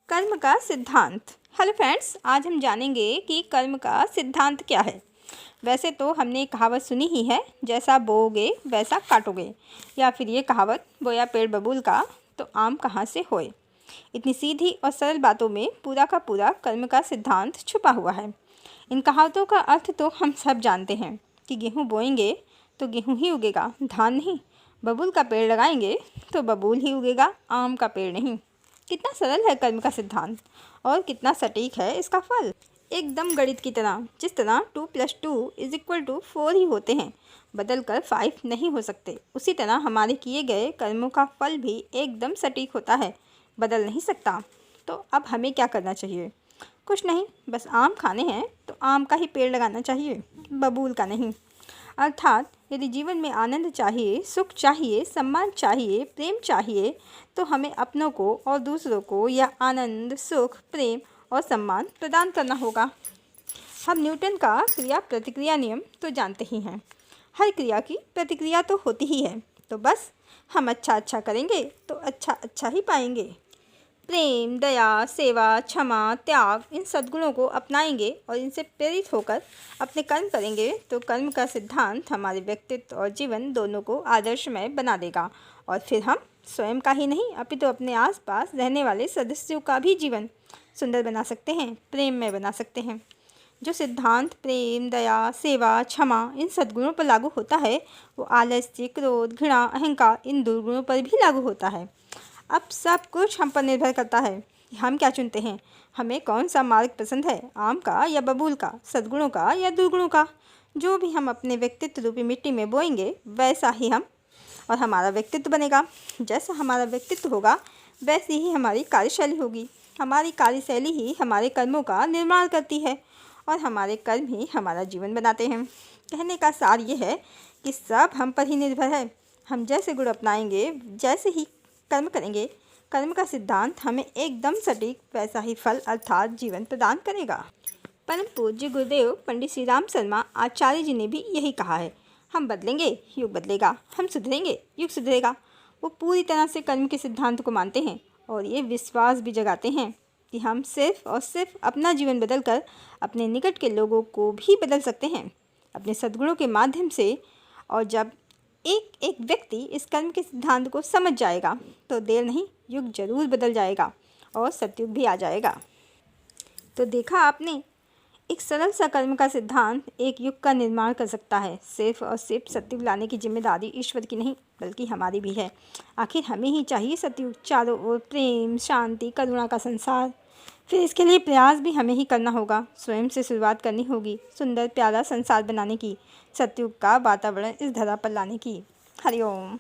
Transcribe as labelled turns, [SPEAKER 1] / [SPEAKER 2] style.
[SPEAKER 1] कर्म का सिद्धांत। हेलो फ्रेंड्स, आज हम जानेंगे कि कर्म का सिद्धांत क्या है। वैसे तो हमने कहावत सुनी ही है, जैसा बोओगे वैसा काटोगे, या फिर ये कहावत बोया पेड़ बबूल का तो आम कहाँ से होए। इतनी सीधी और सरल बातों में पूरा का पूरा कर्म का सिद्धांत छुपा हुआ है। इन कहावतों का अर्थ तो हम सब जानते हैं कि गेहूँ बोएंगे तो गेहूँ ही उगेगा, धान नहीं। बबूल का पेड़ लगाएंगे तो बबूल ही उगेगा, आम का पेड़ नहीं। कितना सरल है कर्म का सिद्धांत और कितना सटीक है इसका फल। एकदम गणित की तरह, जिस तरह 2 + 2 = 4 ही होते हैं, बदल कर 5 नहीं हो सकते, उसी तरह हमारे किए गए कर्मों का फल भी एकदम सटीक होता है, बदल नहीं सकता। तो अब हमें क्या करना चाहिए? कुछ नहीं, बस आम खाने हैं तो आम का ही पेड़ लगाना चाहिए, बबूल का नहीं। अर्थात यदि जीवन में आनंद चाहिए, सुख चाहिए, सम्मान चाहिए, प्रेम चाहिए, तो हमें अपनों को और दूसरों को यह आनंद, सुख, प्रेम और सम्मान प्रदान करना होगा। हम न्यूटन का क्रिया प्रतिक्रिया नियम तो जानते ही हैं। हर क्रिया की प्रतिक्रिया तो होती ही है, तो बस हम अच्छा करेंगे तो अच्छा ही पाएंगे। प्रेम, दया, सेवा, क्षमा, त्याग, इन सद्गुणों को अपनाएंगे और इनसे प्रेरित होकर अपने कर्म करेंगे तो कर्म का सिद्धांत हमारे व्यक्तित्व और जीवन दोनों को आदर्शमय बना देगा। और फिर हम स्वयं का ही नहीं अपितु अपने आसपास रहने वाले सदस्यों का भी जीवन सुंदर बना सकते हैं, प्रेममय बना सकते हैं। जो सिद्धांत प्रेम, दया, सेवा, क्षमा इन सद्गुणों पर लागू होता है, वो आलस्य, क्रोध, घृणा, अहंकार इन दुर्गुणों पर भी लागू होता है। अब सब कुछ हम पर निर्भर करता है कि हम क्या चुनते हैं, हमें कौन सा मार्ग पसंद है, आम का या बबूल का, सद्गुणों का या दुर्गुणों का। जो भी हम अपने व्यक्तित्व रूपी मिट्टी में बोएंगे वैसा ही हम और हमारा व्यक्तित्व बनेगा। जैसा हमारा व्यक्तित्व होगा वैसी ही हमारी कार्यशैली होगी। हमारी कार्यशैली ही हमारे कर्मों का निर्माण करती है और हमारे कर्म ही हमारा जीवन बनाते हैं। कहने का सार ये है कि सब हम पर ही निर्भर है। हम जैसे गुण अपनाएंगे, जैसे ही कर्म करेंगे, कर्म का सिद्धांत हमें एकदम सटीक वैसा ही फल अर्थात जीवन प्रदान करेगा। परम पूज्य गुरुदेव पंडित श्री राम शर्मा आचार्य जी ने भी यही कहा है, हम बदलेंगे युग बदलेगा, हम सुधरेंगे युग सुधरेगा। वो पूरी तरह से कर्म के सिद्धांत को मानते हैं और ये विश्वास भी जगाते हैं कि हम सिर्फ और सिर्फ अपना जीवन बदल कर अपने निकट के लोगों को भी बदल सकते हैं अपने सद्गुणों के माध्यम से। और जब एक एक व्यक्ति इस कर्म के सिद्धांत को समझ जाएगा तो देर नहीं, युग जरूर बदल जाएगा और सतयुग भी आ जाएगा। तो देखा आपने, एक सरल सा कर्म का सिद्धांत एक युग का निर्माण कर सकता है। सिर्फ और सिर्फ सतयुग लाने की जिम्मेदारी ईश्वर की नहीं बल्कि हमारी भी है। आखिर हमें ही चाहिए सतयुग, चारों ओर प्रेम, शांति, करुणा का संसार। फिर इसके लिए प्रयास भी हमें ही करना होगा, स्वयं से शुरुआत करनी होगी सुंदर प्यारा संसार बनाने की, सतयुग का वातावरण इस धरा पर लाने की। हरिओम।